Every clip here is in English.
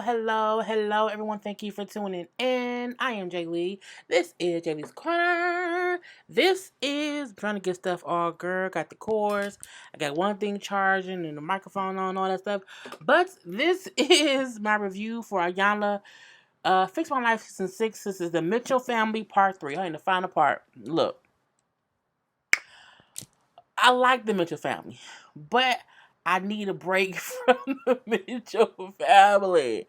hello, everyone. Thank you for tuning in. I am Jay Lee. This is Jay Lee's Corner. This is trying to get stuff all girl. Got the cords. I got one thing charging and the microphone on, all that stuff. But this is my review for Iyanla. Fix My Life Season 6. This is the Mitchell Family Part 3. In the final part. Look, I like the Mitchell family, but I need a break from the Mitchell family.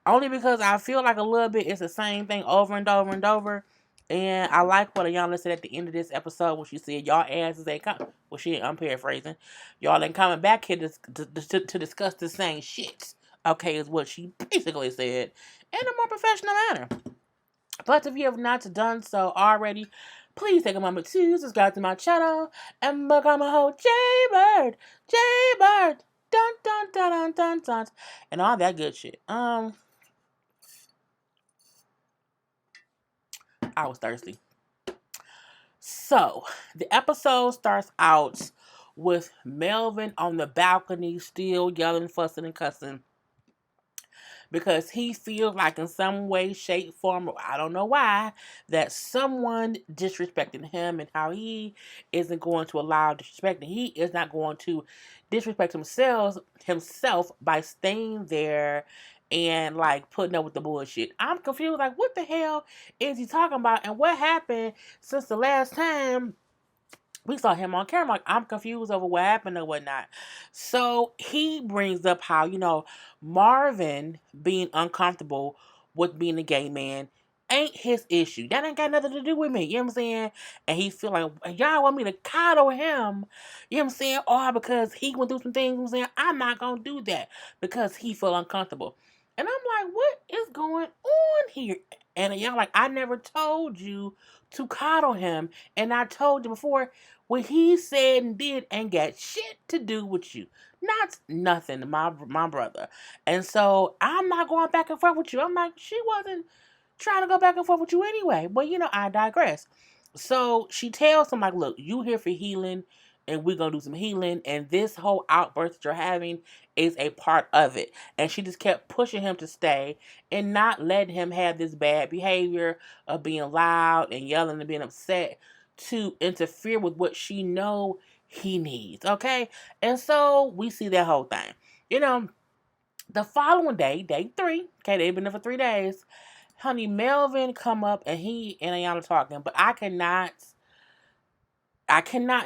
Only because I feel like a little bit it's the same thing over and over and over. And I like what Iyanla said at the end of this episode when she said, y'all asses ain't coming. Well, I'm paraphrasing. Y'all ain't coming back here to discuss the same shit. Okay, is what she basically said in a more professional manner. But if you have not done so already, please take a moment to subscribe to my channel and become a whole Jaybird, Jaybird, dun dun dun dun dun dun, and all that good shit. I was thirsty. So the episode starts out with Melvin on the balcony, still yelling, fussing, and cussing. Because he feels like in some way, shape, form, or I don't know why, that someone disrespecting him and how he isn't going to allow disrespect. And he is not going to disrespect himself by staying there and like putting up with the bullshit. I'm confused. Like, what the hell is he talking about? And what happened since the last time we saw him on camera? Like, I'm confused over what happened or whatnot. So he brings up how, Marvin being uncomfortable with being a gay man ain't his issue. That ain't got nothing to do with me. You know what I'm saying? And he feel like, y'all want me to coddle him. You know what I'm saying? Or because he went through some things, you know what I'm saying? I'm not going to do that because he feel uncomfortable. And I'm like, what is going on here? And y'all like, I never told you to coddle him. And I told you before, what he said and did ain't got shit to do with you. Not nothing, my brother. And so I'm not going back and forth with you. I'm like, she wasn't trying to go back and forth with you anyway. But I digress. So she tells him, like, look, you here for healing and we're gonna do some healing, and this whole outburst that you're having is a part of it. And she just kept pushing him to stay and not letting him have this bad behavior of being loud and yelling and being upset to interfere with what she know he needs. Okay. And so we see that whole thing. The following day, day 3, okay, they've been there for 3 days. Honey, Melvin come up and he and Iyanla talking, but I cannot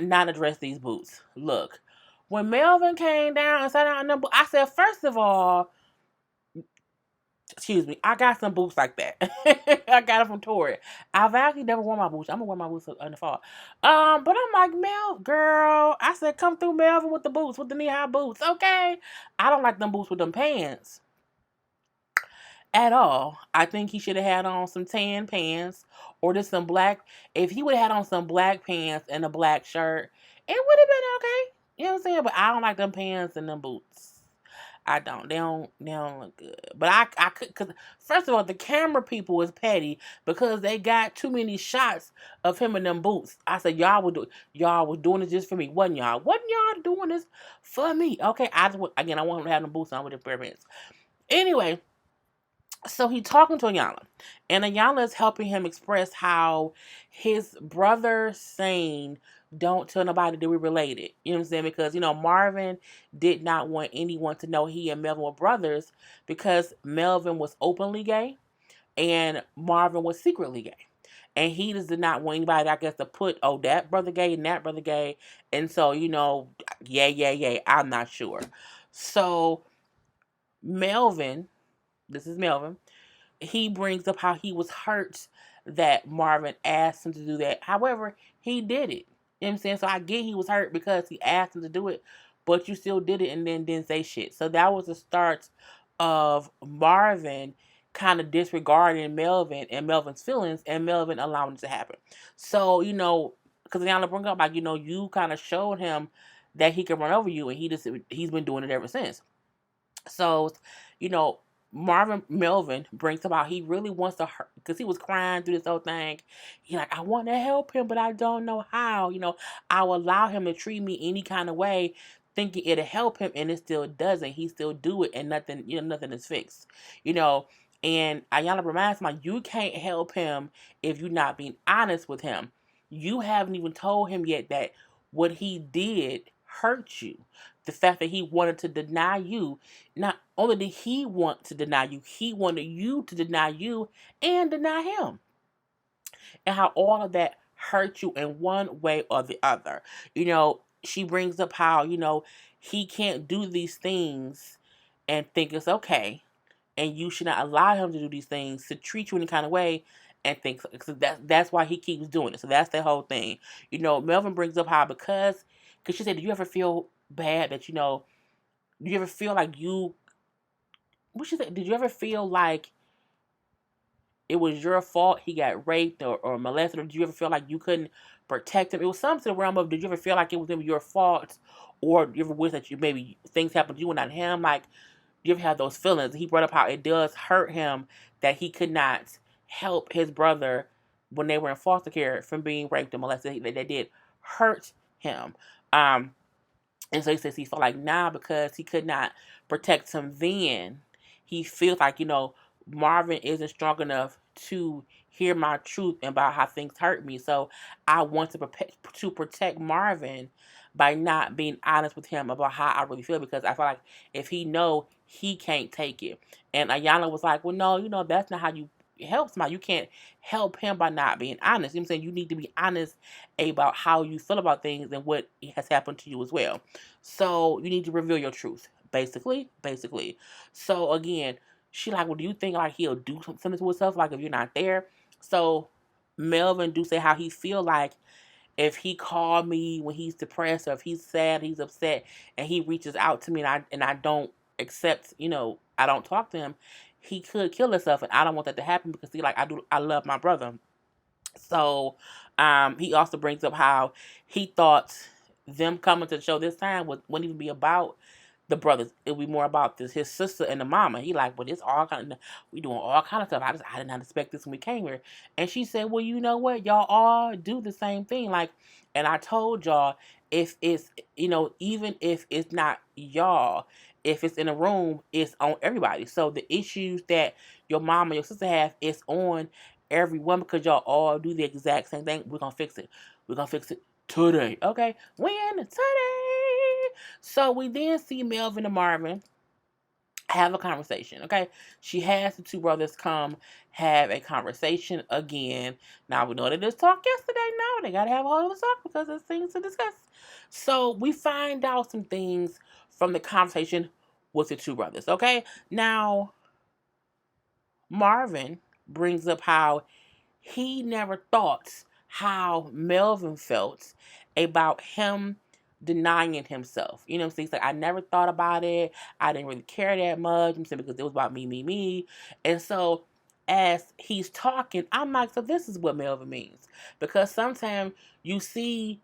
not address these boots. Look, when Melvin came down and sat down in them boots, I said, first of all, excuse me, I got some boots like that. I got them from Torrid. I've actually never worn my boots. I'm gonna wear my boots in the fall. But I'm like, Mel, girl, I said, come through Melvin with the boots, with the knee-high boots, okay? I don't like them boots with them pants at all. I think he should have had on some tan pants or just some black. If he would have had on some black pants and a black shirt, it would have been okay. You know what I'm saying? But I don't like them pants and them boots. I don't. They don't look good. But I could, because first of all, the camera people was petty because they got too many shots of him in them boots. I said, y'all was doing this just for me. Wasn't y'all doing this for me? Okay, I want him to have them boots on with the pair of pants. Anyway, so he talking to Iyanla, and Iyanla is helping him express how his brother saying, don't tell nobody that we're related. You know what I'm saying? Because, Marvin did not want anyone to know he and Melvin were brothers because Melvin was openly gay and Marvin was secretly gay. And he just did not want anybody, I guess, to put, oh, that brother gay and that brother gay. And so, yeah, I'm not sure. So, this is Melvin, he brings up how he was hurt that Marvin asked him to do that. However, he did it. You know what I'm saying? So I get he was hurt because he asked him to do it, but you still did it and then didn't say shit. So that was the start of Marvin kind of disregarding Melvin and Melvin's feelings and Melvin allowing it to happen. So, because Iyanla bring up, like, you kind of showed him that he can run over you, and he's been doing it ever since. So, you know, Melvin brings about he really wants to hurt because he was crying through this whole thing. He like, I want to help him, but I don't know how. I'll allow him to treat me any kind of way thinking it'll help him, and it still doesn't. He still do it, and nothing, nothing is fixed. You know, and Iyanla reminds me, you can't help him if you're not being honest with him. You haven't even told him yet that what he did hurt you. The fact that he wanted to deny you, not only did he want to deny you, he wanted you to deny you and deny him. And how all of that hurt you in one way or the other. She brings up how, he can't do these things and think it's okay. And you should not allow him to do these things, to treat you any kind of way and think so. That's why he keeps doing it. So that's the whole thing. Melvin brings up how because she said, did you ever feel bad that, do you ever feel like what she said, did you ever feel like it was your fault he got raped or molested, or did you ever feel like you couldn't protect him? It was something to the realm of, did you ever feel like it was your fault, or you ever wish that maybe things happened to you and not him? Like, do you ever have those feelings? He brought up how it does hurt him that he could not help his brother when they were in foster care from being raped and molested. That did hurt him. And so he says he felt like now, because he could not protect him then, he feels like, Marvin isn't strong enough to hear my truth about how things hurt me. So I want to protect Marvin by not being honest with him about how I really feel, because I feel like if he know, he can't take it. And Iyanla was like, well, no, that's not how you help somebody. You can't help him by not being honest. I'm saying you need to be honest about how you feel about things and what has happened to you as well. So you need to reveal your truth, basically. So again, she like, well, do you think like he'll do something to himself, like if you're not there? So Melvin do say how he feel like if he called me when he's depressed, or if he's sad, he's upset, and he reaches out to me, and I don't accept, I don't talk to him, he could kill himself, and I don't want that to happen, because I love my brother. So he also brings up how he thought them coming to the show this time wouldn't even be about the brothers. It would be more about his sister and the mama. He like, but it's all kind of, we doing all kind of stuff. I did not expect this when we came here. And she said, well, you know what? Y'all all do the same thing. Like, and I told y'all, if it's, even if it's not y'all, if it's in a room, it's on everybody. So the issues that your mom and your sister have, is on everyone, because y'all all do the exact same thing. We're gonna fix it. We're gonna fix it today. Okay? When? Today. So we then see Melvin and Marvin have a conversation. Okay? She has the two brothers come have a conversation again. Now we know they just talked yesterday. Now they gotta have a whole other talk because there's things to discuss. So we find out some things from the conversation with the two brothers. Okay? Now Marvin brings up how he never thought how Melvin felt about him denying himself. You know what I'm saying? He's like, I never thought about it. I didn't really care that much. I'm saying, because it was about me, me, me. And so as he's talking, I'm like, so this is what Melvin means. Because sometimes you see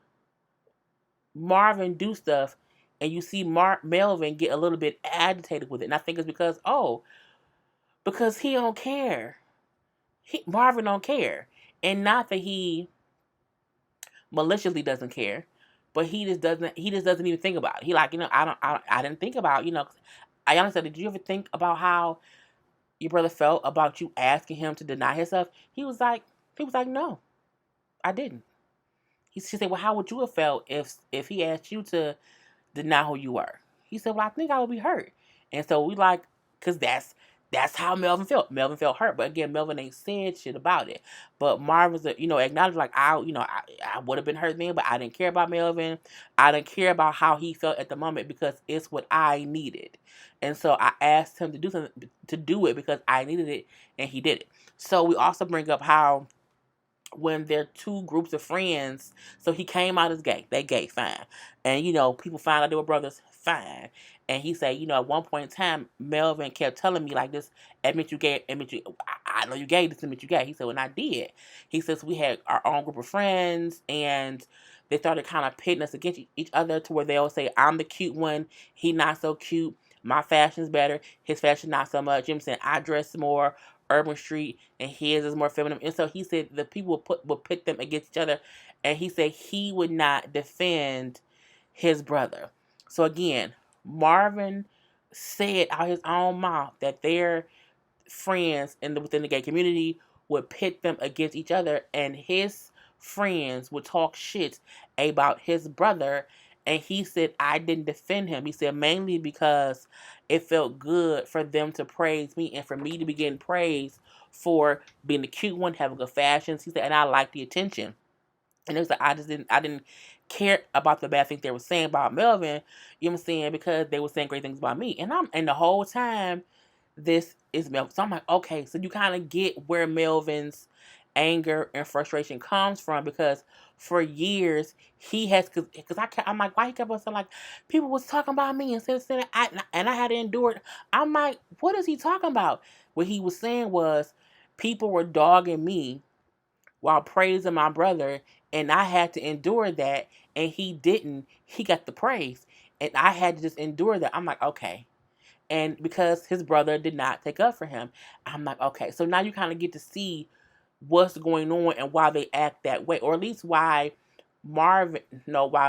Marvin do stuff and you see Melvin get a little bit agitated with it. And I think it's because he don't care. Marvin don't care. And not that he maliciously doesn't care, but he just doesn't even think about it. He like, I didn't think about, I honestly said, did you ever think about how your brother felt about you asking him to deny himself? He was like, no, I didn't. She said, well, how would you have felt if he asked you to deny who you were? He said, well, I think I would be hurt. And so we like, because that's how Melvin felt. Melvin felt hurt, but again, Melvin ain't said shit about it. But Marvin's, acknowledged like, I would have been hurt then, but I didn't care about Melvin. I didn't care about how he felt at the moment, because it's what I needed. And so I asked him to do something, to do it, because I needed it, and he did it. So we also bring up how when they're two groups of friends, so he came out as gay. They gay, fine. And, people find out they were brothers, fine. And he said, at one point in time, Melvin kept telling me like this, admit you gay, admit you, I know you gay, this admit you gay. He said, when I did, he says, we had our own group of friends, and they started kind of pitting us against each other, to where they'll say, I'm the cute one, he not so cute, my fashion's better, his fashion not so much. You know what I'm saying? I dress more urban street, and his is more feminine. And so he said the people would pit them against each other, and he said he would not defend his brother. So again, Marvin said out his own mouth that their friends within the gay community would pit them against each other, and his friends would talk shit about his brother. And he said, I didn't defend him. He said, mainly because it felt good for them to praise me and for me to be getting praised for being the cute one, having good fashions. He said, and I liked the attention. And it was like I didn't care about the bad things they were saying about Melvin, you know what I'm saying, because they were saying great things about me. And the whole time this is Melvin. So I'm like, okay, so you kind of get where Melvin's anger and frustration comes from, because for years he has, because I'm like, why he kept on saying like people was talking about me and I had to endure it. I'm like, what is he talking about? What he was saying was people were dogging me while praising my brother, and I had to endure that, and he didn't. He got the praise, and I had to just endure that. I'm like, okay. And because his brother did not take up for him, I'm like, okay. So now you kind of get to see what's going on and why they act that way, or at least why why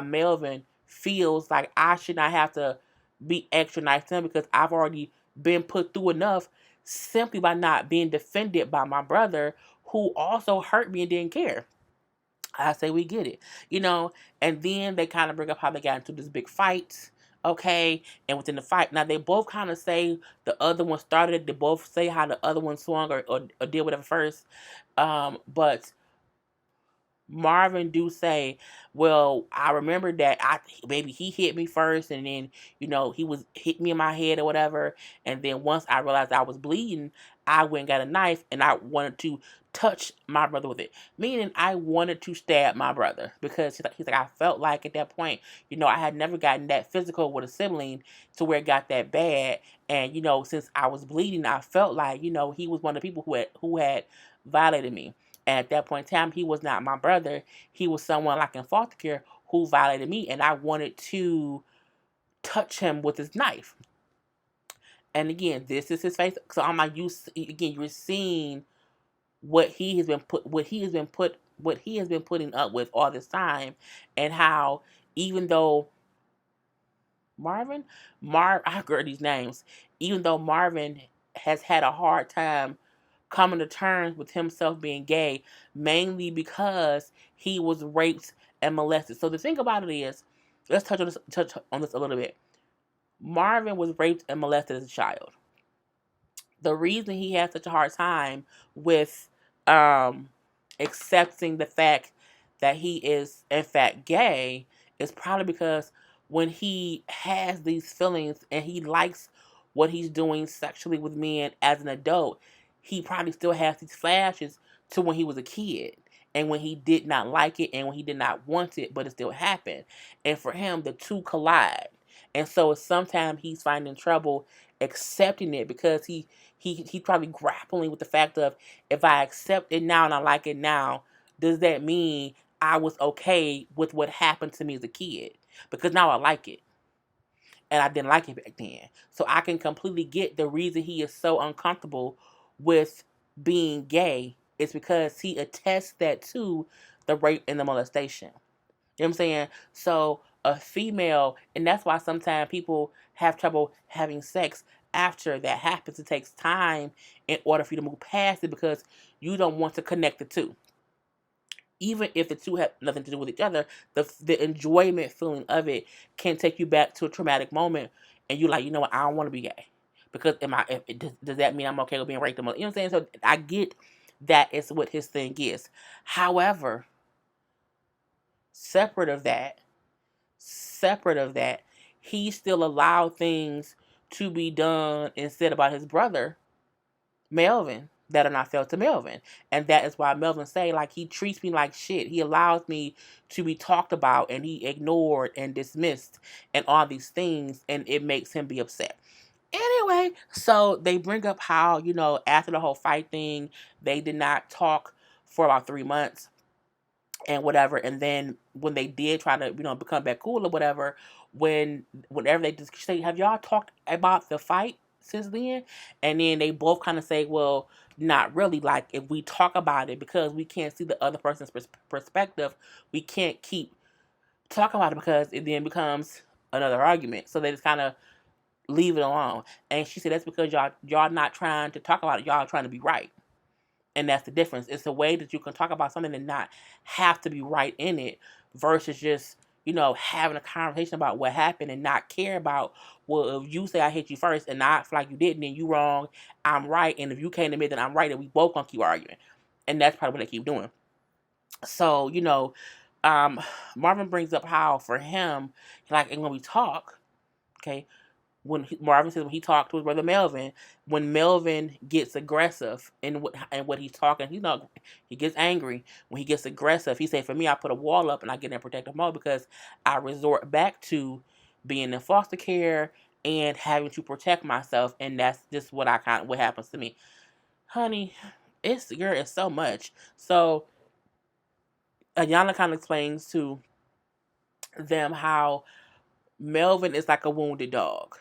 Melvin feels like I should not have to be extra nice to him, because I've already been put through enough simply by not being defended by my brother, who also hurt me and didn't care. I say we get it, you know. And then they kind of bring up how they got into this big fight, okay? And within the fight, now they both kind of say the other one started. They both say how the other one swung or did whatever first. But Marvin do say, well, I remember that maybe he hit me first, and then he was hit me in my head or whatever, and then once I realized I was bleeding, I went and got a knife and I wanted to touch my brother with it, meaning I wanted to stab my brother, because he's like I felt like at that point, I had never gotten that physical with a sibling to where it got that bad, and since I was bleeding, I felt like he was one of the people who had violated me. And at that point in time, he was not my brother. He was someone like in foster care who violated me, and I wanted to touch him with his knife. And again, this is his face. So I'm like, you're seeing what he has been putting up with all this time, and how even though Marvin, I heard these names, even though Marvin has had a hard time coming to terms with himself being gay, mainly because he was raped and molested. So the thing about it is, let's touch on this a little bit. Marvin was raped and molested as a child. The reason he had such a hard time with um, accepting the fact that he is in fact gay is probably because when he has these feelings and he likes what he's doing sexually with men as an adult, he probably still has these flashes to when he was a kid and when he did not like it and when he did not want it, but it still happened. And for him, the two collide. And so sometimes he's finding trouble accepting it, because he's probably grappling with the fact of, if I accept it now and I like it now, does that mean I was okay with what happened to me as a kid? Because now I like it, and I didn't like it back then. So I can completely get the reason he is so uncomfortable with being gay is because he attests that to the rape and the molestation. You know what I'm saying? So a female, and that's why sometimes people have trouble having sex after that happens. It takes time in order for you to move past it, because you don't want to connect the two. Even if the two have nothing to do with each other, the enjoyment feeling of it can take you back to a traumatic moment, and you're like, you know what, I don't want to be gay, because does that mean I'm okay with being raped? You know what I'm saying? So I get that is what his thing is. However, separate of that, separate of that, he still allowed things to be done and said about his brother, Melvin, that are not felt to Melvin. And that is why Melvin say, like, he treats me like shit. He allows me to be talked about, and he ignored and dismissed and all these things, and it makes him be upset. Anyway, so they bring up how, after the whole fight thing, they did not talk for about 3 months and whatever. And then when they did try to, become back cool or whatever, whenever they just say, have y'all talked about the fight since then? And then they both kind of say, well, not really. Like, if we talk about it, because we can't see the other person's perspective, we can't keep talking about it, because it then becomes another argument. So they just kind of leave it alone. And she said that's because y'all not trying to talk about it. Y'all are trying to be right. And that's the difference. It's a way that you can talk about something and not have to be right in it versus just, having a conversation about what happened and not care about, well, if you say I hit you first and I feel like you didn't, then you wrong, I'm right. And if you can't admit that I'm right, then we both gonna keep arguing. And that's probably what they keep doing. So, um, Marvin brings up how for him, like, and when we talk, okay, Marvin says when he talked to his brother Melvin, when Melvin gets aggressive and what he's talking, he gets angry. When he gets aggressive, he said, "For me, I put a wall up and I get in protective mode because I resort back to being in foster care and having to protect myself, and that's just what happens to me, honey. It's so much." So Iyanla kind of explains to them how Melvin is like a wounded dog,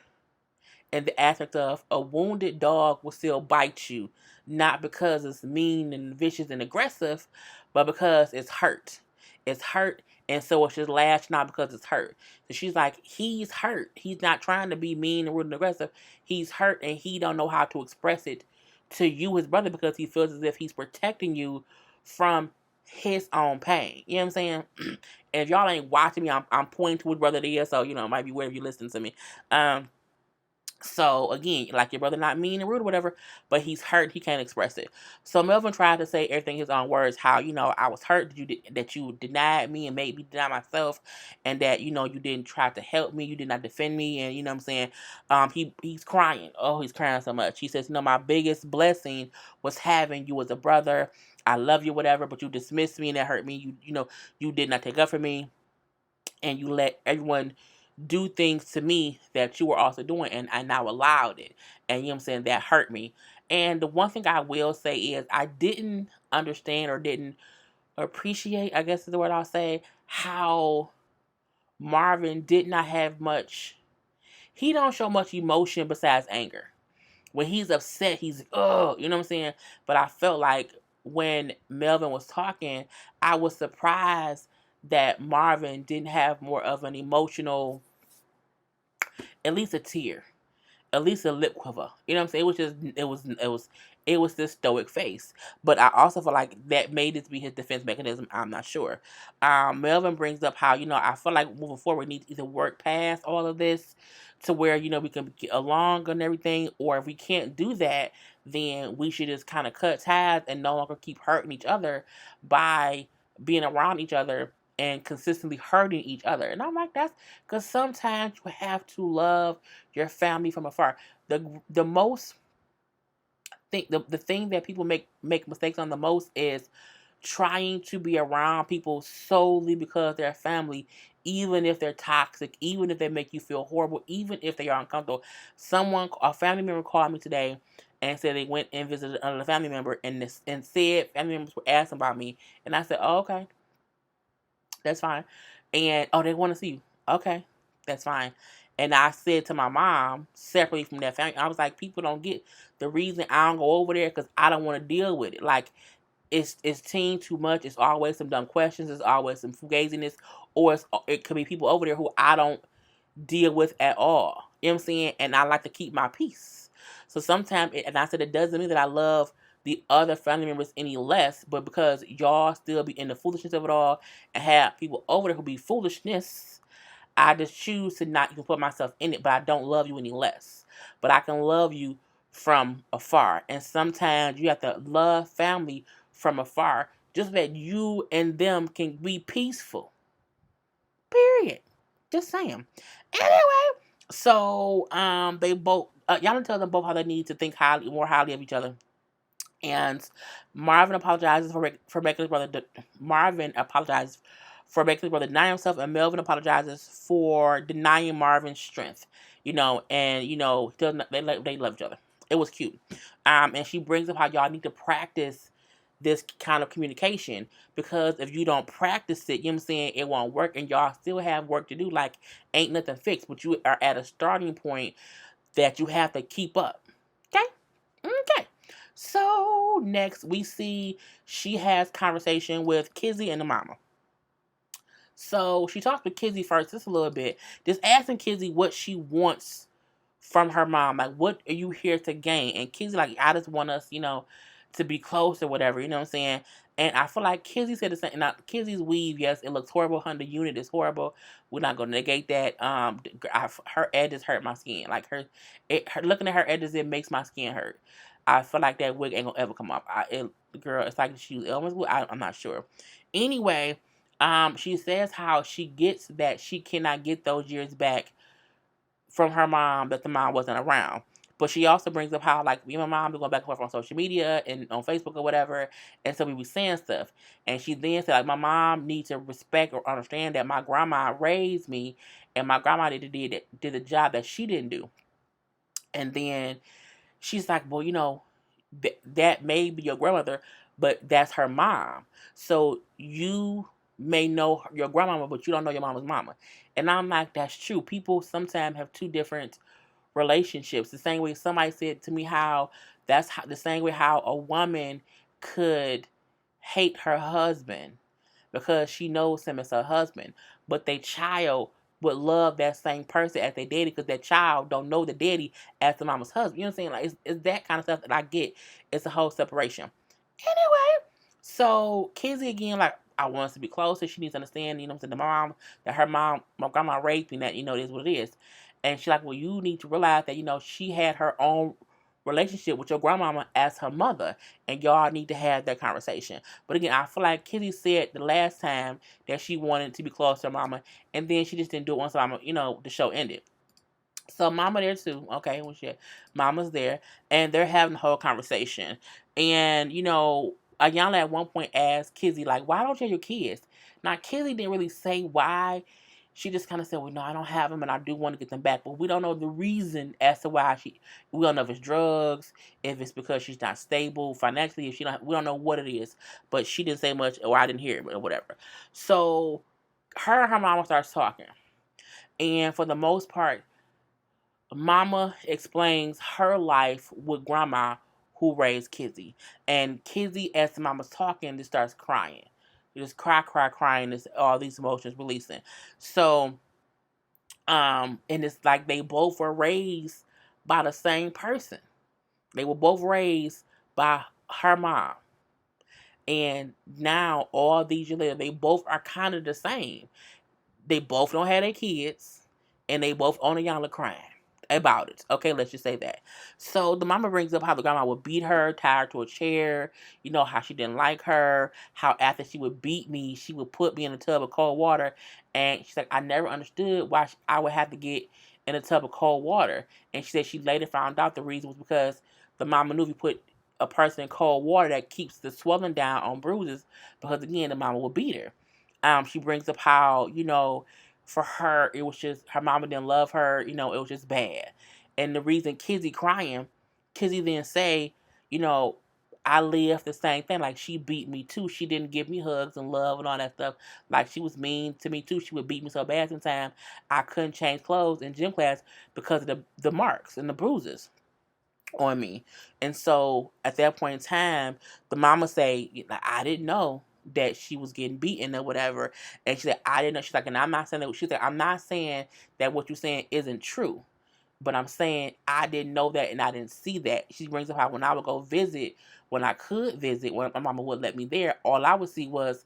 and the aspect of a wounded dog will still bite you, not because it's mean and vicious and aggressive, but because it's hurt. It's hurt, and so it's just lashed out because it's hurt. So she's like, he's hurt. He's not trying to be mean and rude and aggressive. He's hurt, and he don't know how to express it to you, his brother, because he feels as if he's protecting you from his own pain. You know what I'm saying? And if y'all ain't watching me, I'm pointing to his brother there, so it might be wherever you listen to me. So again, like your brother not mean and rude or whatever, but he's hurt. He can't express it. So Melvin tried to say everything in his own words. How I was hurt that you denied me and made me deny myself, and that you didn't try to help me. You did not defend me, and you know what I'm saying. He's crying. Oh, he's crying so much. He says, my biggest blessing was having you as a brother. I love you, whatever, but you dismissed me and that hurt me. You did not take up for me, and you let everyone do things to me that you were also doing, and I now allowed it. And you know what I'm saying, that hurt me. And the one thing I will say is I didn't understand or didn't appreciate, I guess is the word I'll say, how Marvin did not have much, he don't show much emotion besides anger. When he's upset, he's you know what I'm saying? But I felt like when Melvin was talking, I was surprised that Marvin didn't have more of an emotional, at least a tear, at least a lip quiver. You know what I'm saying? It was this stoic face. But I also feel like that may just be his defense mechanism. I'm not sure. Melvin brings up how, I feel like moving forward we need to either work past all of this to where, we can get along and everything, or if we can't do that, then we should just kind of cut ties and no longer keep hurting each other by being around each other and consistently hurting each other. And I'm like, that's because sometimes you have to love your family from afar. The most thing the thing that people make mistakes on the most is trying to be around people solely because they're family, even if they're toxic, even if they make you feel horrible, even if they are uncomfortable. A family member called me today and said they went and visited another family member, and said family members were asking about me, and I said, "Oh, okay, that's fine." And oh, they want to see you. Okay, that's fine. And I said to my mom separately from that family, I was like, people don't get the reason I don't go over there because I don't want to deal with it. Like it's teen too much. It's always some dumb questions. It's always some fugaziness, or it could be people over there who I don't deal with at all. You know what I'm saying? And I like to keep my peace. So sometimes, and I said it doesn't mean that I love the other family members any less, but because y'all still be in the foolishness of it all and have people over there who be foolishness, I just choose to not even put myself in it, but I don't love you any less. But I can love you from afar. And sometimes you have to love family from afar just so that you and them can be peaceful. Period. Just saying. Anyway, so they both Yana tells them both how they need to think more highly of each other. And Marvin apologizes for making his brother. Marvin apologizes for making his brother deny himself, and Melvin apologizes for denying Marvin's strength. And they love each other. It was cute. And she brings up how y'all need to practice this kind of communication, because if you don't practice it, you know what I'm saying, it won't work, and y'all still have work to do. Like, ain't nothing fixed, but you are at a starting point that you have to keep up. Okay? Okay. So next we see she has conversation with Kizzy and the mama. So she talks to Kizzy first, just a little bit, just asking Kizzy what she wants from her mom. Like, what are you here to gain? And Kizzy, like, I just want us, to be close or whatever. You know what I'm saying? And I feel like Kizzy said the same. Now, Kizzy's weave, yes, it looks horrible. Her unit is horrible. We're not gonna negate that. Her edges hurt my skin. Like looking at her edges, it makes my skin hurt. I feel like that wig ain't gonna ever come off. Girl, it's like she was Elmer's wig. I'm not sure. Anyway, she says how she gets that she cannot get those years back from her mom, that the mom wasn't around. But she also brings up how, like, me and my mom be going back and forth on social media and on Facebook or whatever, and so we be saying stuff. And she then said, like, my mom needs to respect or understand that my grandma raised me, and my grandma did the job that she didn't do. And then she's like, well, that may be your grandmother, but that's her mom. So you may know your grandmama, but you don't know your mama's mama. And I'm like, that's true. People sometimes have two different relationships. The same way somebody said to me how the same way how a woman could hate her husband because she knows him as her husband, but their child would love that same person as their daddy because that child don't know the daddy as the mama's husband. You know what I'm saying? Like it's that kind of stuff that I get. It's a whole separation. Anyway, so Kizzy again, like, I want us to be closer. She needs to understand, what I'm saying, my grandma raised me, that, it is what it is. And she's like, well, you need to realize that, she had her own relationship with your grandmama as her mother, and y'all need to have that conversation. But again, I feel like Kizzy said the last time that she wanted to be close to her mama, and then she just didn't do it once mama, the show ended. So mama there too. Okay, well shit. Mama's there and they're having a whole conversation. And Iyanla at one point asked Kizzy, like, why don't you have your kids? Now Kizzy didn't really say why. She just kind of said, well, no, I don't have them and I do want to get them back. But we don't know the reason as to why we don't know if it's drugs, if it's because she's not stable financially, if we don't know what it is. But she didn't say much, or I didn't hear it, or whatever. So her and her mama starts talking. And for the most part, Mama explains her life with Grandma, who raised Kizzy. And Kizzy, as the mama's talking, just starts crying. Just cry, cry, crying. Just all these emotions releasing. So, and it's like they both were raised by the same person. They were both raised by her mom. And now, all these years later, they both are kind of the same. They both don't have their kids, and they both own a Iyanla crying about it. Okay, let's just say that. So the mama brings up how the grandma would beat her, tie her to a chair, how she didn't like her, how after she would beat me, she would put me in a tub of cold water. And she's like, I never understood why I would have to get in a tub of cold water. And she said she later found out the reason was because the mama knew if you put a person in cold water, that keeps the swelling down on bruises, because again, the mama would beat her. She brings up how, for her, it was just, her mama didn't love her, it was just bad. And the reason Kizzy then say, I lived the same thing. Like, she beat me too. She didn't give me hugs and love and all that stuff. Like, she was mean to me too. She would beat me so bad sometimes I couldn't change clothes in gym class because of the marks and the bruises on me. And so at that point in time, the mama say, like, I didn't know that she was getting beaten or whatever. And she said, I didn't know. She's like, and I'm not saying that. She said, I'm not saying that what you're saying isn't true, but I'm saying I didn't know that and I didn't see that. She brings up how when I would go visit, when I could visit, when my mama would let me there, all I would see was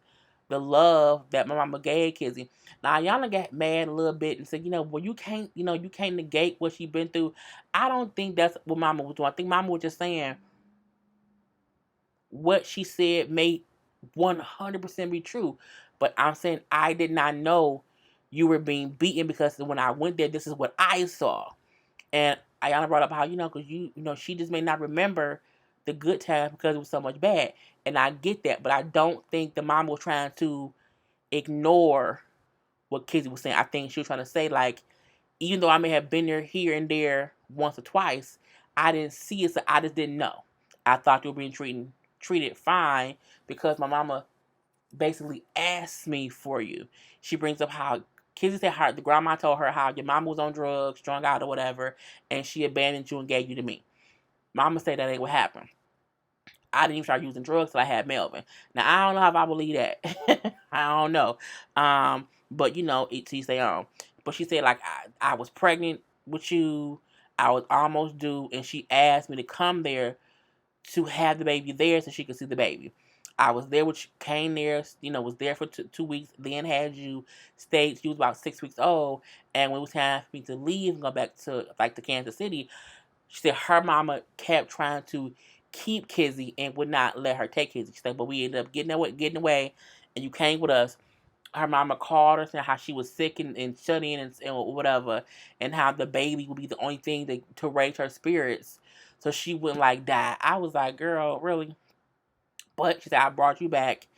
the love that my mama gave Kizzy. Now Iyanla got mad a little bit and said, well, you can't negate what she been through. I don't think that's what mama was doing. I think mama was just saying what she said may 100% be true. But I'm saying I did not know you were being beaten, because when I went there, this is what I saw. And Ayana brought up how, because she just may not remember the good times because it was so much bad. And I get that, but I don't think the mom was trying to ignore what Kizzy was saying. I think she was trying to say, like, even though I may have been there here and there once or twice, I didn't see it, so I just didn't know. I thought they were being treated fine because my mama basically asked me for you. She brings up how Kizzy said the grandma told her how your mama was on drugs, strung out or whatever, and she abandoned you and gave you to me. Mama said that ain't what happened. I didn't even start using drugs till I had Melvin. Now I don't know if I believe that. I don't know. But it's each their own. But she said like I was pregnant with you. I was almost due, and she asked me to come there to have the baby there so she could see the baby. I was there, which came there, was there for 2 weeks. Then had you stayed. You was about 6 weeks old, and when it was time for me to leave and go back to like to Kansas City, she said her mama kept trying to keep Kizzy and would not let her take Kizzy. She said, but we ended up getting away, and you came with us. Her mama called her saying how she was sick and shut in and whatever, and how the baby would be the only thing to raise her spirits so she wouldn't like die. I was like, girl, really? But she said, I brought you back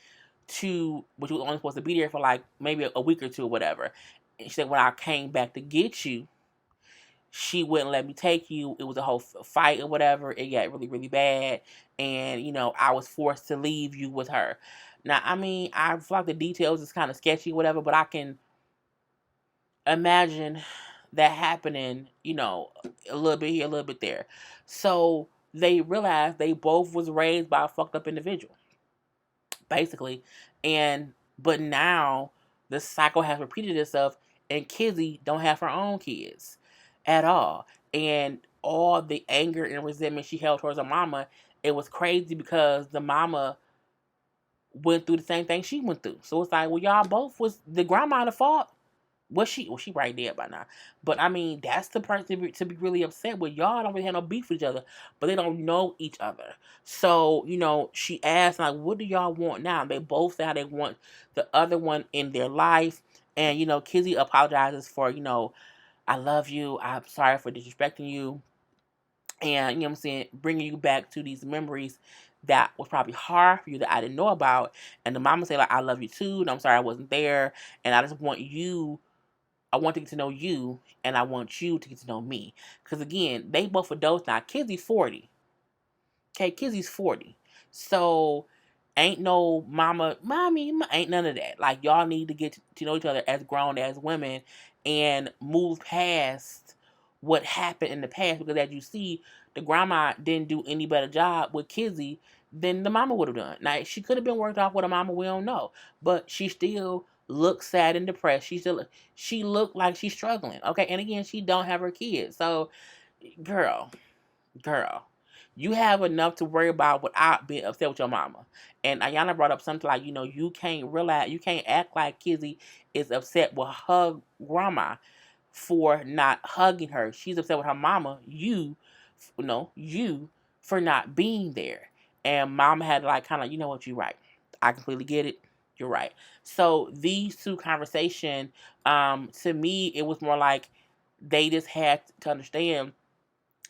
but you were only supposed to be there for like maybe a week or two or whatever. And she said, when I came back to get you, she wouldn't let me take you. It was a whole fight or whatever. It got really, really bad. And, I was forced to leave you with her. Now, I mean, I feel like the details is kind of sketchy, whatever, but I can imagine that happening, a little bit here, a little bit there. So they realized they both was raised by a fucked up individual, basically. But now the cycle has repeated itself, and Kizzy don't have her own kids at all. And all the anger and resentment she held towards her mama, it was crazy because the mama went through the same thing she went through. So it's like, well, y'all both was the grandma the fault. She right there by now. But I mean, that's the person to be really upset with. Y'all don't really have no beef with each other, but they don't know each other. So, she asked, like, what do y'all want now? They both say how they want the other one in their life. And, Kizzy apologizes for, I love you. I'm sorry for disrespecting you. And, what I'm saying, bringing you back to these memories that was probably hard for you that I didn't know about. And the mama say, like, I love you too. And I'm sorry I wasn't there. And I want to get to know you, and I want you to get to know me. Because again, they both adults now. Kizzy's 40. Okay, Kizzy's 40. So, ain't no mommy, ain't none of that. Like, y'all need to get to know each other as grown as women and move past what happened in the past. Because as you see, the grandma didn't do any better job with Kizzy than the mama would have done. Now, she could have been worked off with a mama, we don't know. But she still looks sad and depressed. She looked like she's struggling. Okay, and again, she don't have her kids. So, girl, girl, you have enough to worry about without being upset with your mama. And Iyanla brought up something like, you can't act like Kizzy is upset with her grandma for not hugging her. She's upset with her mama, you for not being there. And mama had to like kind of, you know what, you're right. I completely get it. You're right. So these two conversation, to me, it was more like they just had to understand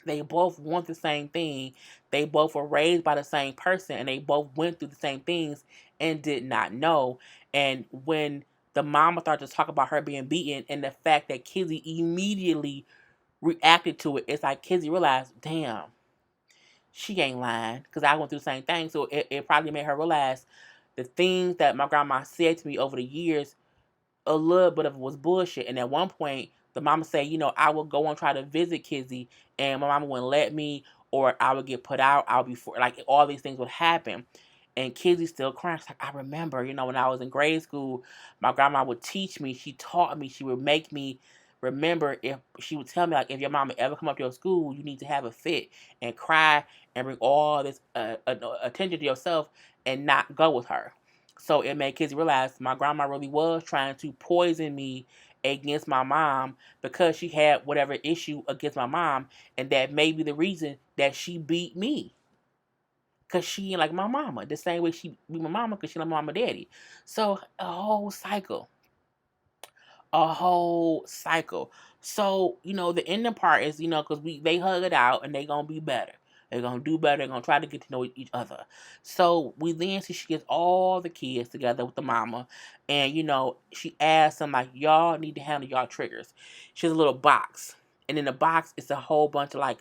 they both want the same thing. They both were raised by the same person, and they both went through the same things and did not know. And when the mama started to talk about her being beaten and the fact that Kizzy immediately reacted to it, it's like Kizzy realized, damn, she ain't lying because I went through the same thing. So it probably made her realize the things that my grandma said to me over the years, a little bit of it was bullshit. And at one point, the mama said, I would go and try to visit Kizzy, and my mama wouldn't let me, or I would get put out. I would be like all these things would happen. And Kizzy still crying. She's like, I remember, when I was in grade school, my grandma would teach me. She taught me. She would make me remember. If she would tell me, like, if your mama ever come up to your school, you need to have a fit and cry and bring all this attention to yourself and not go with her. So it made kids realize my grandma really was trying to poison me against my mom because she had whatever issue against my mom, and that may be the reason that she beat me. Because she ain't like my mama. The same way she beat my mama because she like my mama daddy. So a whole cycle. A whole cycle. So, the ending part is, because they hug it out and they gonna be better. They're gonna do better. They're gonna try to get to know each other. So we then see she gets all the kids together with the mama, and she asks them like, y'all need to handle y'all triggers. She has a little box, and in the box it's a whole bunch of like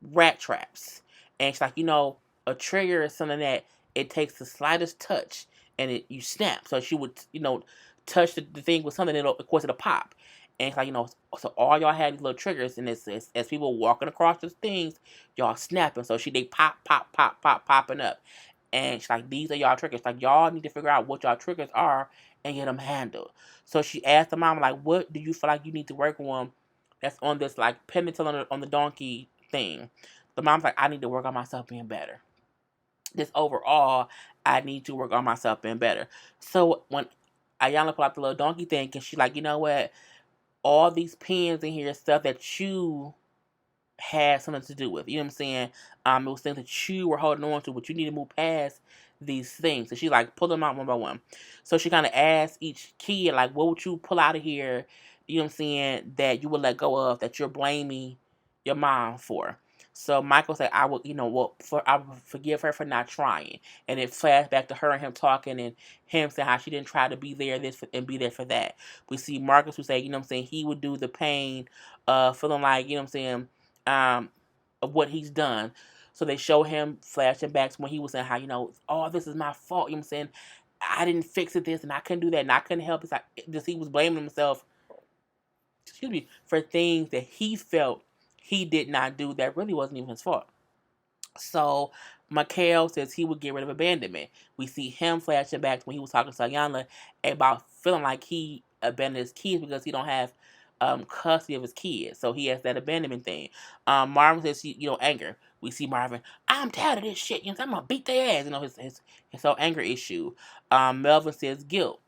rat traps, and she's like, a trigger is something that it takes the slightest touch and you snap. So she would, touch the thing with something, of course it'll pop. And it's like, so all y'all had these little triggers, and it's as people walking across these things, y'all snapping. So they pop, pop, pop, pop, popping up. And she's like, these are y'all triggers. Like, y'all need to figure out what y'all triggers are and get them handled. So she asked the mom, like, what do you feel like you need to work on that's on this, like, pendental on the donkey thing? The mom's like, I need to work on myself being better. Just overall, I need to work on myself being better. So when Iyanla pulled out the little donkey thing, and she's like, you know what? All these pins in here, stuff that you had something to do with. You know what I'm saying? It was things that you were holding on to, but you need to move past these things. So she like pull them out one by one. So she kind of asked each kid, like, what would you pull out of here? You know what I'm saying? That you would let go of, that you're blaming your mom for. So Michael said, I would, I would forgive her for not trying. And it flashed back to her and him talking, and him saying how she didn't try to be there and be there for that. We see Marcus who say, you know what I'm saying, he would do the pain, feeling like, you know what I'm saying, of what he's done. So they show him flashing back to when he was saying how, oh, this is my fault. You know what I'm saying? I didn't fix it this and I couldn't do that and I couldn't help. It's like just he was blaming himself, excuse me, for things that he felt he did not do that really wasn't even his fault. So Mikhail says he would get rid of abandonment. We see him flashing back to when he was talking to Iyanla about feeling like he abandoned his kids because he don't have custody of his kids. So he has that abandonment thing. Marvin says, anger. We see Marvin, I'm tired of this shit. I'm going to beat their ass. His whole anger issue. Melvin says guilt.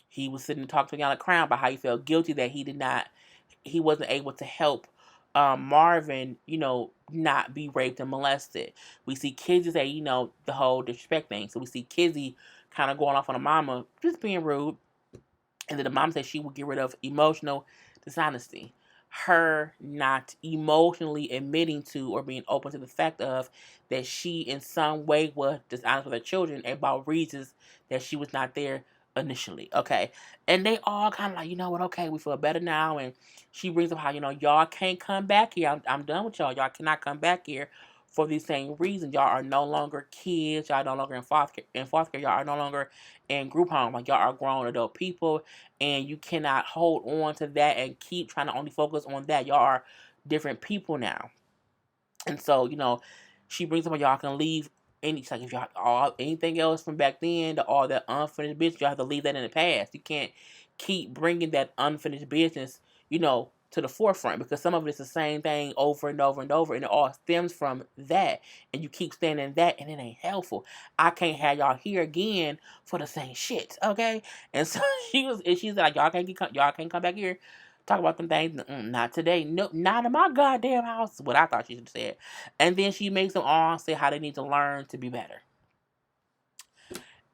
He was sitting and talking to Iyanla Crown about how he felt guilty that he wasn't able to help Marvin, not be raped and molested. We see Kizzy say, the whole disrespect thing. So we see Kizzy kind of going off on a mama, just being rude. And then the mom said she would get rid of emotional dishonesty. Her not emotionally admitting to or being open to the fact of that she in some way was dishonest with her children about reasons that she was not there initially. Okay. And they all kind of like, you know what, okay, we feel better now. And she brings up how, y'all can't come back here. I'm done with y'all. Y'all cannot come back here for these same reasons. Y'all are no longer kids. Y'all are no longer in foster care. Y'all are no longer in group home. Like, y'all are grown adult people, and you cannot hold on to that and keep trying to only focus on that. Y'all are different people now. And so, she brings up y'all can leave like if y'all all anything else from back then, all that unfinished business, y'all have to leave that in the past. You can't keep bringing that unfinished business, to the forefront, because some of it's the same thing over and over and over, and it all stems from that, and you keep staying in that, and it ain't helpful. I can't have y'all here again for the same shit, okay? And so she's like, y'all can't come back here talk about them things. Not today. Nope, not in my goddamn house. What I thought she should have said. And then she makes them all say how they need to learn to be better.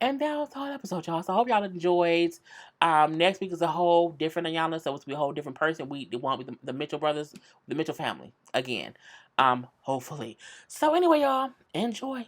And that was the whole episode, y'all. So I hope y'all enjoyed. Next week is a whole different Iyanla, so it's gonna be a whole different person. We want with the Mitchell brothers, the Mitchell family again. Hopefully. So anyway, y'all, enjoy.